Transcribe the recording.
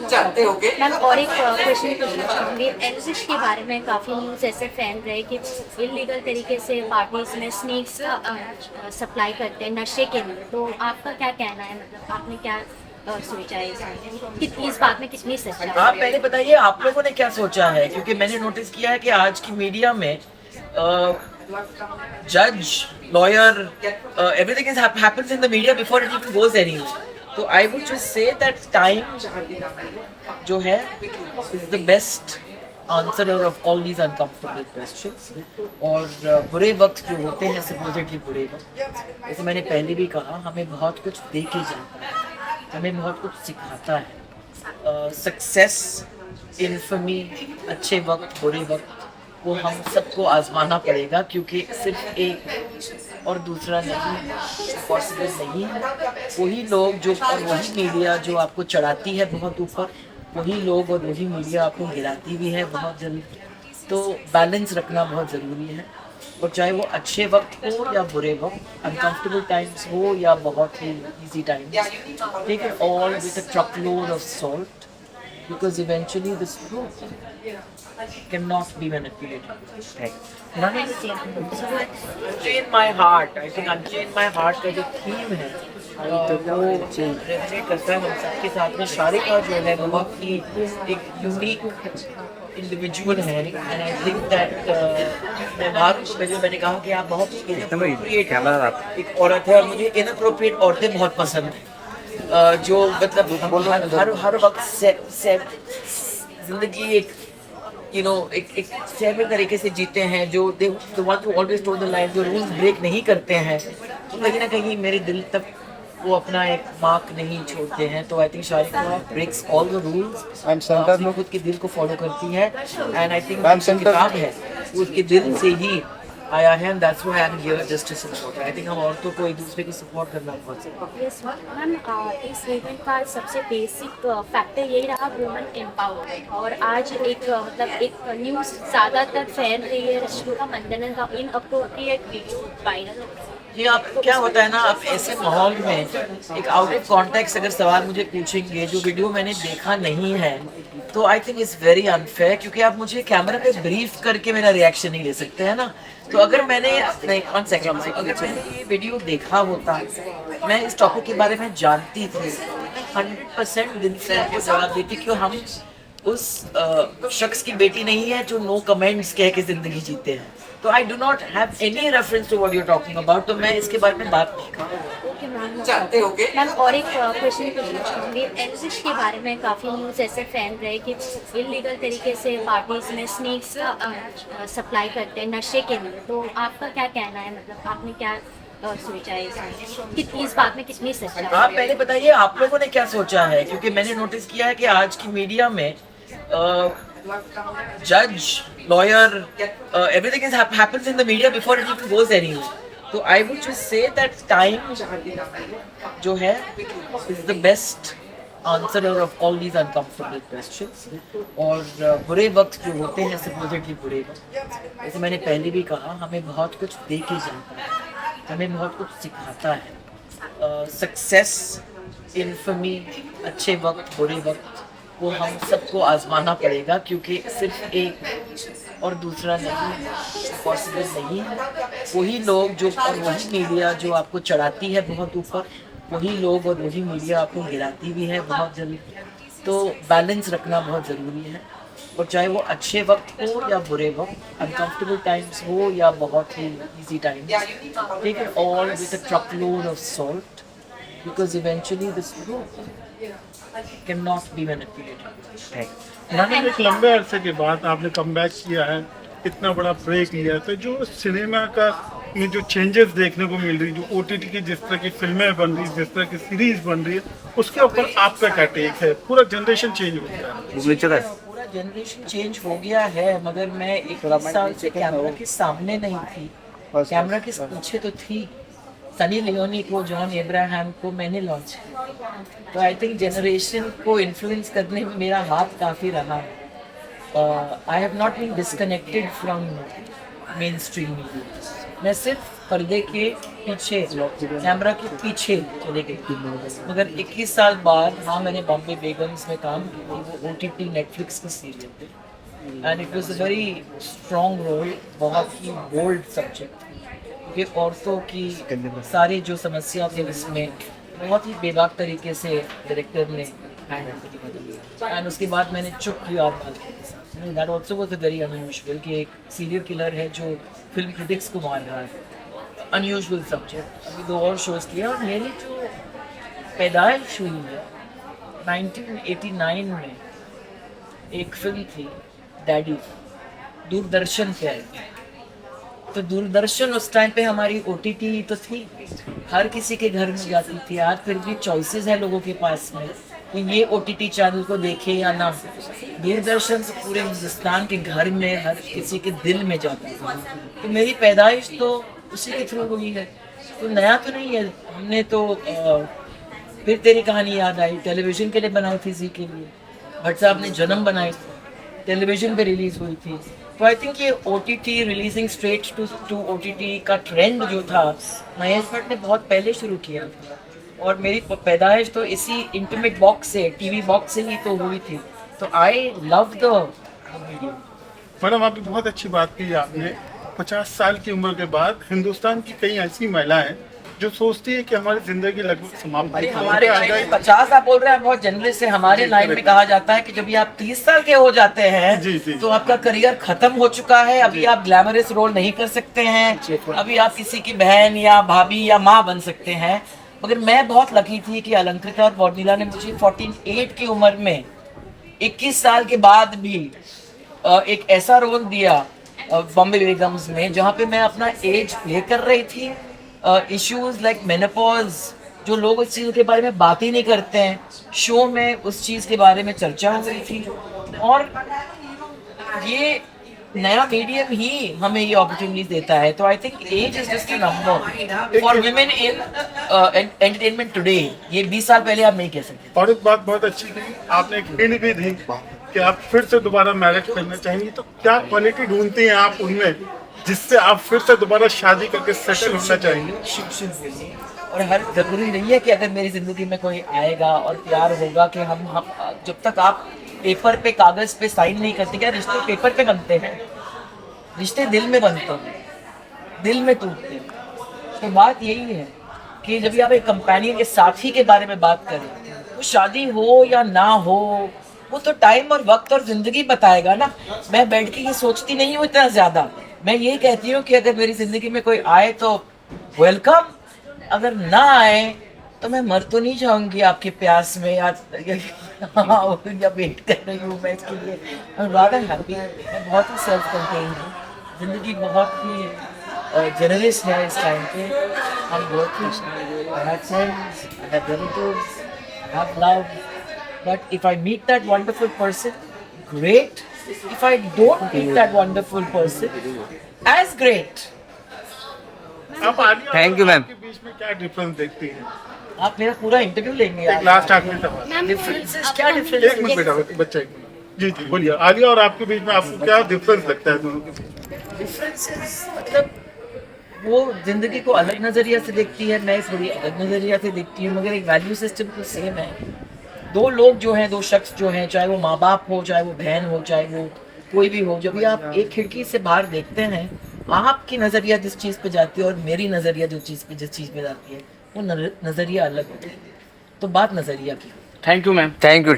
जानते होगे। मैम और एक क्वेश्चन पूछना चाहूँगी। एग्जिट के बारे में काफ़ी न्यूज़ ऐसे फैल रहे कि इलीगल तरीके से पार्टीज में स्नेक्स का सप्लाई करते हैं नशे के लिए, तो आपका क्या कहना है? मतलब आपने क्या सोचा है इसमें? कितनी इस बात में कितनी सच्चाई आप है? पहले बताइए आप लोगों ने क्या सोचा है, क्योंकि मैंने नोटिस किया है कि आज की मीडिया में जज, lawyer, everything is happens in the media before it even goes anywhere. तो I would just say that time जो है is the best answer of all these uncomfortable questions. और बुरे वक्त जो होते हैं, सपोजिटली बुरे वक्त, जैसे मैंने पहले भी कहा, हमें बहुत कुछ दे के जाता है, हमें बहुत कुछ सिखाता है। सक्सेस, इन्फमी, अच्छे वक्त, बुरे वक्त, वो हम सबको आजमाना पड़ेगा, क्योंकि सिर्फ एक और दूसरा नहीं पॉसिबल नहीं है। वही लोग जो और वही मीडिया जो आपको चढ़ाती है बहुत ऊपर, वही लोग और वही मीडिया आपको गिराती भी है बहुत जल्दी। तो बैलेंस रखना बहुत ज़रूरी है। और चाहे वो अच्छे वक्त हो या बुरे वक्त, अनकंफर्टेबल टाइम्स हो या बहुत ही easy times, take it all with a truckload of salt, because eventually this truth cannot be manipulated. None of this Unchain My Heart, I think Unchain My Heart का जो थीम है वो resonate करता है हम सबके साथ में। शारिका जो है बहुत ही एक यूनिक इंडिविजुअल है, एंड आई थिंक दैट मैं बात पहले मैंने कहा कि आप बहुत इनअप्रोप्रिएट एक औरत है, और मुझे इनअप्रोप्रिएट औरतें बहुत पसंद हैं। जो मतलब हर वक्त जिंदगी एक एक सेम तरीके से जीते हैं, जो ऑलवेज टोल्ड द लाइन, जो रूल्स ब्रेक नहीं करते हैं, तो कहीं ना कहीं मेरे दिल तक वो अपना एक मार्क नहीं छोड़ते हैं। तो I think Sharika breaks all the rules, अपने खुद के दिल को फॉलो करती है, एंड आई थिंक किताब है वो उसके दिल से ही आया है, and that's why I am here just to support. I think हम औरतों को एक दूसरे की सपोर्ट करना बहुत ज़रूरी है। यस मैम, इस इवेंट का सबसे बेसिक फैक्टर यही रहा वुमेन एम्पावरमेंट, और आज एक मतलब एक न्यूज़ ज़्यादातर फैल रही है रश्मिका मंदाना का इनअप्रोप्रिएट वीडियो वायरल हो रहा है। ये आप क्या होता है ना, आप ऐसे माहौल में एक आउट ऑफ कॉन्टेक्स्ट अगर सवाल मुझे पूछेंगे जो वीडियो मैंने देखा नहीं है, तो I think it's very unfair, क्योंकि आप मुझे कैमरा पे ब्रीफ करके मेरा रिएक्शन नहीं ले सकते हैं ना। तो अगर मैंने नहीं, 1 सेकंड, अगर मैंने ये वीडियो देखा होता, मैं इस टॉपिक के बारे में जानती थी, 100% दिल से आपको जवाब देती कि हम उस शख्स की बेटी नहीं है जो नो कमेंट्स कह के जिंदगी जीते हैं। तो I do not have any reference to what you are talking about, तो मैं इसके बारे में बात नहीं करूँगा। ओके मैम, जानते होगे। मैम और एक क्वेश्चन पूछना चाहूँगी। एग्जिट के बारे में काफ़ी न्यूज़ ऐसे फैल रहे कि इलीगल तरीके से पार्टीज में स्नेक्स का सप्लाई करते हैं नशे के लिए, तो आपका क्या कहना है? मतलब आपने क्या सोचा है इसमें? कितनी इस बात में कितनी सच्चाई है? आप पहले बताइए आप लोगों ने क्या सोचा है, क्योंकि मैंने नोटिस किया है कि आज की मीडिया में जज, lawyer, everything is happens in the media before it even goes anywhere. तो I would just say that time जो है is the best answer of all these uncomfortable questions. और बुरे वक्त जो होते हैं, सपोजिटली बुरे वक्त, जैसे मैंने पहले भी कहा, हमें बहुत कुछ दे के जाता है, हमें बहुत कुछ सिखाता है। सक्सेस, इन्फमी, अच्छे वक्त, बुरे वक्त, वो हम सबको आजमाना पड़ेगा, क्योंकि सिर्फ एक और दूसरा नहीं पॉसिबल नहीं है। वही लोग जो और वही मीडिया जो आपको चढ़ाती है बहुत ऊपर, वही लोग और वही मीडिया आपको गिराती भी है बहुत जल्दी। तो बैलेंस रखना बहुत ज़रूरी है। और चाहे वो अच्छे वक्त हो या बुरे वक्त, अनकंफर्टेबल टाइम्स हो या बहुत ही easy times, take it all with a truckload of salt, because eventually this truth cannot be manipulated. मैंने एक लंबे अरसे के बाद आपने कमबैक किया है, इतना बड़ा ब्रेक लिया, तो जो सिनेमा का में जो चेंजेस देखने को मिल रही, जो ओटीटी की जिस तरह की फिल्में बन रही, जिस तरह की सीरीज बन रही है, उसके ऊपर आपका क्या टेक है? पूरा जनरेशन चेंज हो गया है। पूरा जनरेशन चेंज हो गया है, मगर मैं 21 साल से कैमरा के सामने नहीं थी, कैमरा के पीछे तो थी। सनी लियोनी को, जॉन एब्राहम को मैंने लॉन्च किया, तो आई थिंक जनरेशन को इन्फ्लुएंस करने में मेरा हाथ काफ़ी रहा है। I have not been disconnected from main stream media. मैं सिर्फ पर्दे के पीछे, कैमरा के पीछे चले गई। मगर 21 साल बाद हाँ मैंने बॉम्बे बेगम्स में काम की थी, वो OTT नेटफ्लिक्स की सीरियल थी and it was a very strong role, बहुत ही बोल्ड सब्जेक्ट, क्योंकि औरतों की सारी जो समस्या थी उसमें बहुत ही बेबाक तरीके से डायरेक्टर ने हैंडल की एंड उसके बाद मैंने चुप किया that also was a very unusual कि एक सीरियल किलर है जो फिल्म क्रिटिक्स को मार रहा है, अनयूजुअल सब्जेक्ट। अभी 2 और शोज़ किया और मेरी जो पैदाइश हुई है 1989 में, एक फिल्म थी डैडी, दूरदर्शन पे आई थी। तो दूरदर्शन उस टाइम पे हमारी OTT तो थी, हर किसी के घर में जाती थी। आज फिर भी चॉइसेस है लोगों के पास में कि ये OTT चैनल को देखे या ना। दूरदर्शन से पूरे हिंदुस्तान के घर में हर किसी के दिल में जाता था। तो मेरी पैदाइश तो उसी के थ्रू हुई है, तो नया तो नहीं है। हमने तो फिर तेरी कहानी याद आई टेलीविज़न के लिए बनाई थी, जी के लिए। भट्ट साहब ने जन्म बनाई थी, टेलीविज़न पे रिलीज़ हुई थी। तो आई थिंक ये OTT releasing straight to OTT का ट्रेंड जो था महेश भट्ट ने बहुत पहले शुरू किया था, और मेरी पैदाइश तो इसी इंटीमेट बॉक्स से, टीवी बॉक्स से ही तो हुई थी। तो I love the medium. Madam आपने बहुत अच्छी बात की आपने। 50 साल की उम्र के बाद हिंदुस्तान की कई ऐसी महिलाएं जो सोचती है कि हमारी जिंदगी लगभग समाप्त अरे हो हमारे गई। 50 आप बोल रहे हैं, बहुत जनरल से हमारे लाइन में कहा जाता है कि जब भी आप 30 साल के हो जाते हैं जी, जी। तो आपका करियर खत्म हो चुका है, अभी आप ग्लैमरस रोल नहीं कर सकते हैं, अभी आप किसी की बहन या भाभी या माँ बन सकते हैं। मगर मैं बहुत लकी थी कि अलंकृता और बॉर्निला ने मुझे 48 की उम्र में 21 साल के बाद भी एक ऐसा रोल दिया बॉम्बे बेगम्स में, जहाँ पे मैं अपना एज प्ले कर रही थी। इश्यूज लाइक मेनोपॉज, जो लोग उस चीज़ के बारे में बात ही नहीं करते हैं, शो में उस चीज़ के बारे में चर्चा हो रही थी। और ये नया मीडियम ही हमें ये अपॉर्चुनिटीज देता है। तो I think age is just a number for women in entertainment today. ये 20 साल पहले आप नहीं कह सकते। और एक बात बहुत अच्छी थी, आपने एक हिंट भी दी कि आप फिर से दोबारा मैरिज करना चाहेंगे, तो क्या क्वालिटी ढूंढती हैं आप उनमें जिससे आप फिर से दोबारा शादी करके सेटल होना चाहेंगे? और हर जरूरी नहीं है कि अगर मेरी जिंदगी में कोई आएगा और प्यार होगा कि हम जब तक आप पेपर पे, कागज पे साइन नहीं करते, क्या रिश्ते पेपर पे बनते हैं? रिश्ते दिल में बनते हैं, दिल में टूटते हैं। तो बात यही है कि जब भी आप एक कंपेनियन के साथी के बारे में बात करें, वो शादी हो या ना हो, वो तो टाइम और वक्त और जिंदगी बताएगा ना। मैं बैठ के ये सोचती नहीं हूँ इतना ज्यादा। मैं ये कहती हूँ कि अगर मेरी जिंदगी में कोई आए तो वेलकम, अगर ना आए तो मैं मर तो नहीं जाऊंगी आपके प्यास में या वेट कर रही हूँ मैं इसके लिए। I am rather happy. मैं बहुत ही सेल्फ कंटेन्ड हूँ, जिंदगी बहुत ही जनरस है इस टाइम पे। I am working, I have friends, I have relatives, I have love, but if I meet that wonderful person, great. If I don't meet that wonderful person, as great. आप Alia Thank you, और ma'am. आपके बीच में क्या difference देखती हैं? आप मेरा पूरा इंटरव्यू लेंगे एक यार। लास्ट आखिरी सवाल। डिफरेंसेस क्या एक डिफरेंस? मिनट बेटा, बच्चा एक मिनट। जी जी बोलिए, आलिया और आपके बीच में आपको क्या डिफरेंस लगता है दोनों के बीच? डिफरेंसेस मतलब वो जिंदगी को अलग नजरिया से देखती है, मैं थोड़ी अलग नजरिया से देखती हूँ, मगर एक वैल्यू सिस्टम तो सेम है। दो लोग जो हैं, दो शख्स जो हैं, चाहे वो माँ बाप हो, चाहे वो बहन हो, चाहे वो कोई भी हो, जब भी आप एक खिड़की से बाहर देखते हैं, आपकी नज़रिया जिस चीज़ पे जाती है और मेरी नज़रिया जिस चीज़ पे जाती है, वो नज़रिया अलग होता है। तो बात नज़रिया की। Thank you ma'am. Thank you.